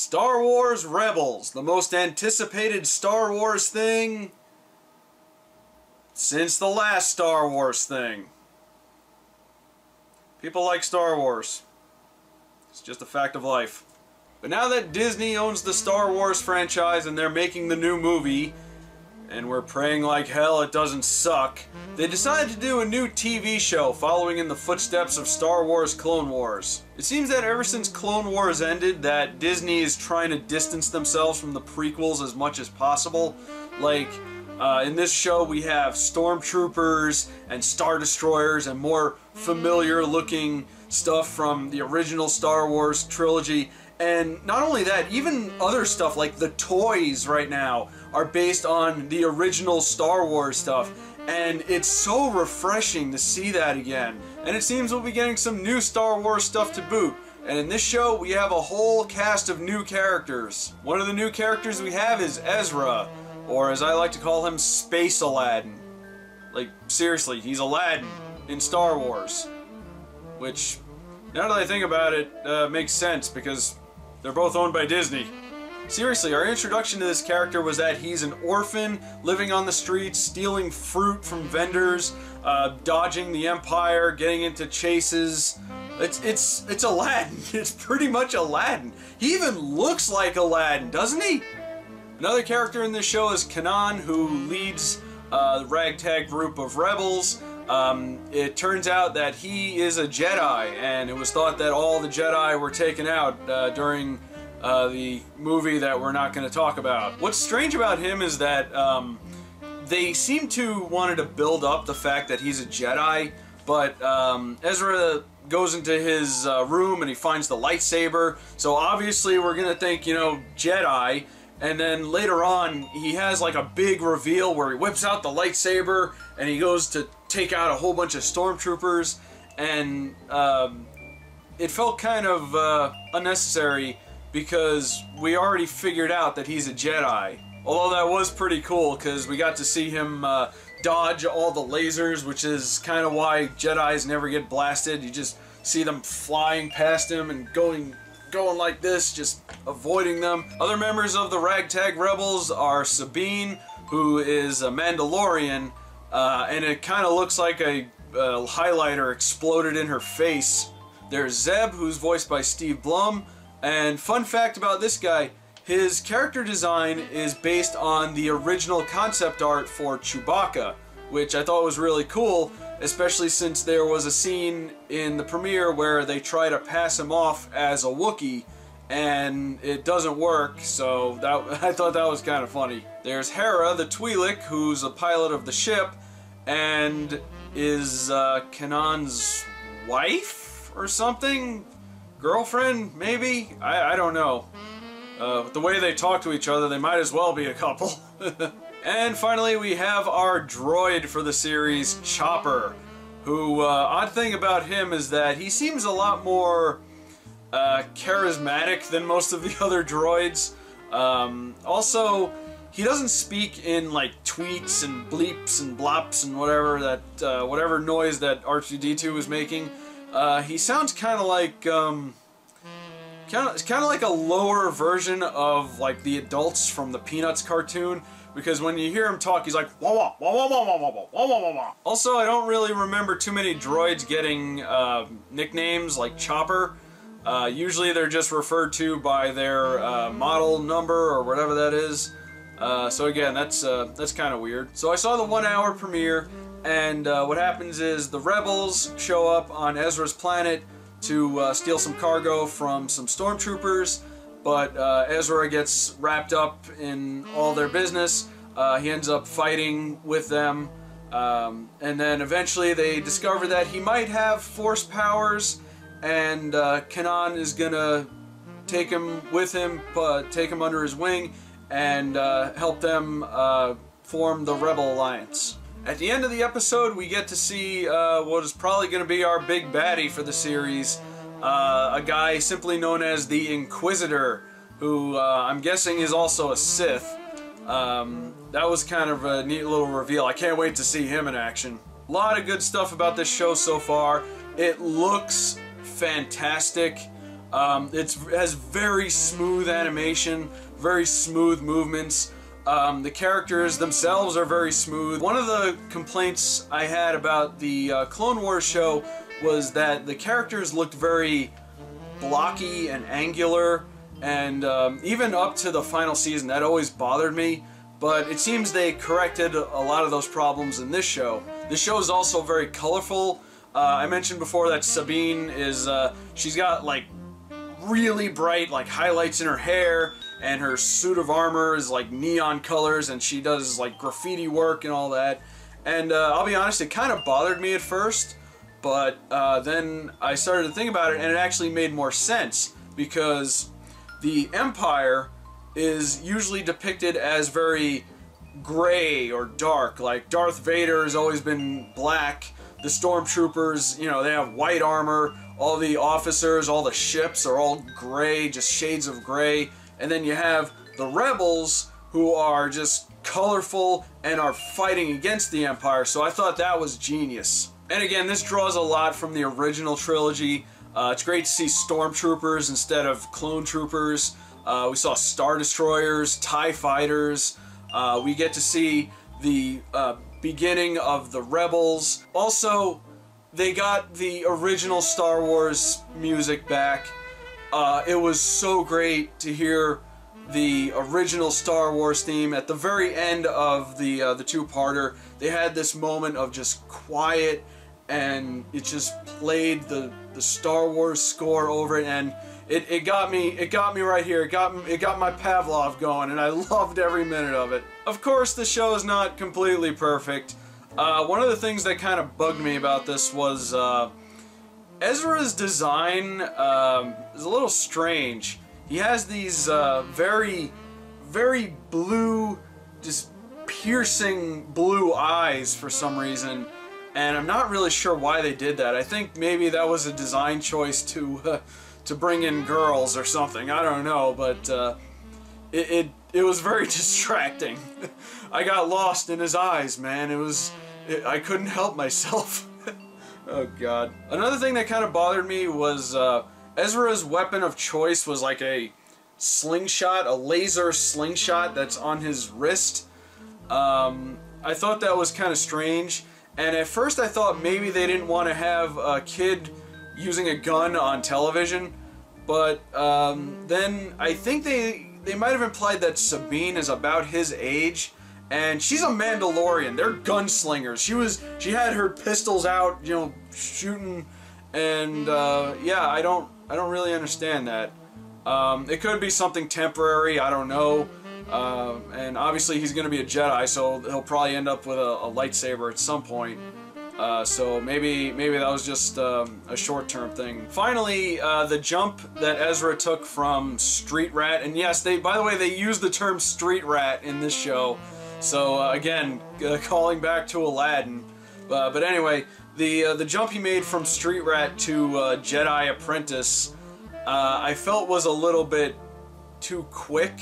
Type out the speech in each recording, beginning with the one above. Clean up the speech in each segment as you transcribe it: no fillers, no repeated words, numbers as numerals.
Star Wars Rebels, the most anticipated Star Wars thing since the last Star Wars thing. People like Star Wars. It's just a fact of life. But now that Disney owns the Star Wars franchise and they're making the new movie, and we're praying like hell it doesn't suck, they decided to do a new TV show following in the footsteps of Star Wars Clone Wars. It seems that ever since Clone Wars ended that Disney is trying to distance themselves from the prequels as much as possible. Like, in this show we have stormtroopers and Star Destroyers and more familiar looking stuff from the original Star Wars trilogy. And not only that, even other stuff like the toys right now are based on the original Star Wars stuff. And it's so refreshing to see that again. And it seems we'll be getting some new Star Wars stuff to boot. And in this show we have a whole cast of new characters. One of the new characters we have is Ezra, or as I like to call him, Space Aladdin. Like, seriously, he's Aladdin in Star Wars. Which, now that I think about it, makes sense because they're both owned by Disney. Seriously, our introduction to this character was that he's an orphan living on the streets, stealing fruit from vendors, dodging the Empire, getting into chases. It's Aladdin. It's pretty much Aladdin. He even looks like Aladdin, doesn't he? Another character in this show is Kanan, who leads the ragtag group of rebels. It turns out that he is a Jedi, and it was thought that all the Jedi were taken out during the movie that we're not going to talk about. What's strange about him is that they seem to wanted to build up the fact that he's a Jedi, but Ezra goes into his room and he finds the lightsaber, so obviously we're going to think, you know, Jedi. And then later on, he has like a big reveal where he whips out the lightsaber and he goes to take out a whole bunch of stormtroopers, and it felt kind of unnecessary because we already figured out that he's a Jedi. Although that was pretty cool because we got to see him dodge all the lasers, which is kind of why Jedis never get blasted. You just see them flying past him and going like this, just avoiding them. Other members of the Ragtag Rebels are Sabine, who is a Mandalorian, and it kind of looks like a highlighter exploded in her face. There's Zeb, who's voiced by Steve Blum, and fun fact about this guy, his character design is based on the original concept art for Chewbacca, which I thought was really cool, especially since there was a scene in the premiere where they try to pass him off as a Wookiee, and it doesn't work, so I thought that was kind of funny. There's Hera, the Twi'lek, who's a pilot of the ship, and is Kanan's wife or something? Girlfriend, maybe? I don't know. The way they talk to each other, they might as well be a couple. And finally, we have our droid for the series, Chopper, who, odd thing about him is that he seems a lot more charismatic than most of the other droids. Also, he doesn't speak in like tweets and bleeps and blops and whatever that whatever noise that R2-D2 was making. He sounds kind of like kind of like a lower version of like the adults from the Peanuts cartoon, because when you hear him talk, he's like wah wah wah wah wah wah wah wah wah wah. Also, I don't really remember too many droids getting nicknames like Chopper. Usually they're just referred to by their model number or whatever that is. So again, that's kind of weird. So I saw the 1 hour premiere, and what happens is the rebels show up on Ezra's planet to steal some cargo from some stormtroopers, but Ezra gets wrapped up in all their business. He ends up fighting with them, and then eventually they discover that he might have force powers, and Kanan is gonna take him with him, take him under his wing, and help them form the Rebel Alliance. At the end of the episode, we get to see what is probably going to be our big baddie for the series, a guy simply known as the Inquisitor, who I'm guessing is also a Sith. That was kind of a neat little reveal. I can't wait to see him in action. A lot of good stuff about this show so far. It looks fantastic. It has very smooth animation, very smooth movements. The characters themselves are very smooth. One of the complaints I had about the Clone Wars show was that the characters looked very blocky and angular, and even up to the final season that always bothered me, but it seems they corrected a lot of those problems in this show. This show is also very colorful. I mentioned before that Sabine is, she's got like really bright like highlights in her hair, and her suit of armor is like neon colors, and she does like graffiti work and all that. And I'll be honest, it kind of bothered me at first, but then I started to think about it, and it actually made more sense, because the Empire is usually depicted as very gray or dark. Like Darth Vader has always been black. The stormtroopers, you know, they have white armor. All the officers, all the ships are all gray, just shades of gray. And then you have the rebels, who are just colorful and are fighting against the Empire. So I thought that was genius. And again, this draws a lot from the original trilogy. It's great to see stormtroopers instead of clone troopers. We saw Star Destroyers, TIE Fighters. We get to see the beginning of the Rebels. Also, they got the original Star Wars music back. It was so great to hear the original Star Wars theme at the very end of the two-parter. They had this moment of just quiet, and it just played the Star Wars score over it, and it got me right here. It got my Pavlov going, and I loved every minute of it. Of course, the show is not completely perfect. One of the things that kind of bugged me about this was Ezra's design is a little strange. He has these very, very blue, just piercing blue eyes for some reason, and I'm not really sure why they did that. I think maybe that was a design choice to bring in girls or something. I don't know, but it was very distracting. I got lost in his eyes, man. I couldn't help myself. Oh god. Another thing that kind of bothered me was Ezra's weapon of choice was like a slingshot, a laser slingshot that's on his wrist. I thought that was kind of strange, and at first I thought maybe they didn't want to have a kid using a gun on television, but then I think they might have implied that Sabine is about his age, and she's a Mandalorian. They're gunslingers. She had her pistols out, you know, shooting, and yeah, I don't really understand that. It could be something temporary, I don't know. And obviously he's going to be a Jedi, so he'll probably end up with a lightsaber at some point. So maybe that was just a short-term thing. Finally, the jump that Ezra took from street rat, and yes, by the way, they use the term street rat in this show. So again, calling back to Aladdin. But anyway, the jump he made from street rat to Jedi apprentice, I felt was a little bit too quick.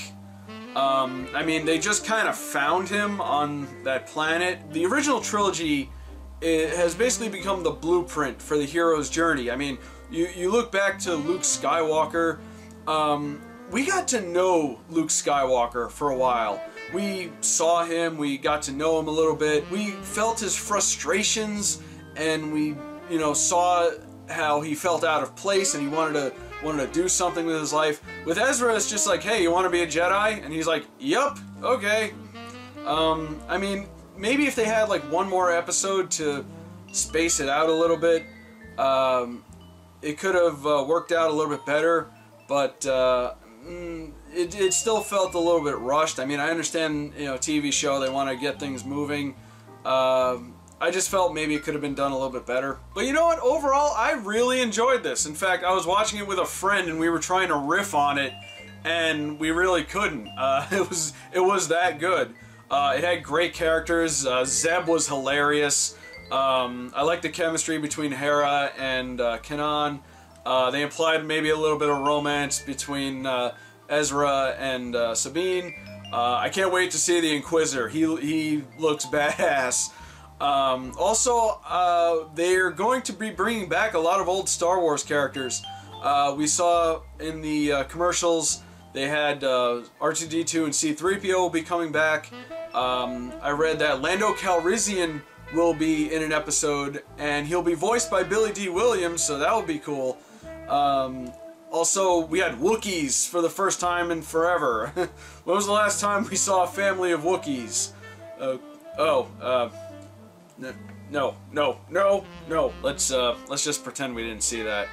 I mean, they just kind of found him on that planet. The original trilogy, it has basically become the blueprint for the hero's journey. I mean, you look back to Luke Skywalker, we got to know Luke Skywalker for a while. We saw him, we got to know him a little bit, we felt his frustrations, and we, you know, saw how he felt out of place and he wanted to do something with his life. With Ezra, it's just like, hey, you want to be a Jedi? And he's like, yup, okay. I mean, maybe if they had like one more episode to space it out a little bit, it could have worked out a little bit better, but it still felt a little bit rushed. I mean, I understand, you know, TV show, they want to get things moving. I just felt maybe it could have been done a little bit better. But you know what? Overall, I really enjoyed this. In fact, I was watching it with a friend and we were trying to riff on it, and we really couldn't. It was that good. It had great characters. Zeb was hilarious. I liked the chemistry between Hera and Kanan. They implied maybe a little bit of romance between Ezra and Sabine. I can't wait to see the Inquisitor. He looks badass. Also, they're going to be bringing back a lot of old Star Wars characters. We saw in the commercials they had R2-D2 and C-3PO will be coming back. I read that Lando Calrissian will be in an episode, and he'll be voiced by Billy D. Williams, so that would be cool. Also, we had Wookiees for the first time in forever. When was the last time we saw a family of Wookiees? No. Let's just pretend we didn't see that.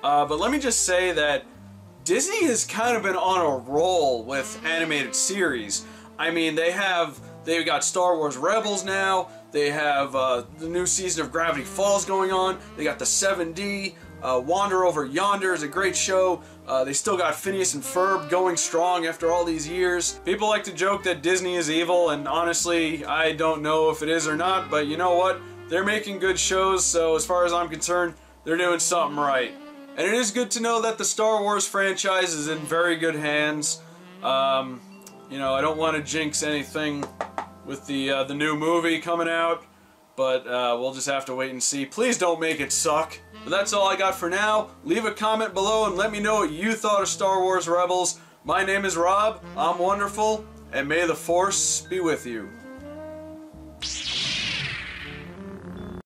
But let me just say that Disney has kind of been on a roll with animated series. I mean, they've got Star Wars Rebels now. They have the new season of Gravity Falls going on. They got the 7D. Wander Over Yonder is a great show. They still got Phineas and Ferb going strong after all these years. People like to joke that Disney is evil, and honestly, I don't know if it is or not, but you know what? They're making good shows, so as far as I'm concerned, they're doing something right. And it is good to know that the Star Wars franchise is in very good hands. You know, I don't want to jinx anything with the new movie coming out, but we'll just have to wait and see. Please don't make it suck. But that's all I got for now. Leave a comment below and let me know what you thought of Star Wars Rebels. My name is Rob, I'm wonderful, and may the Force be with you.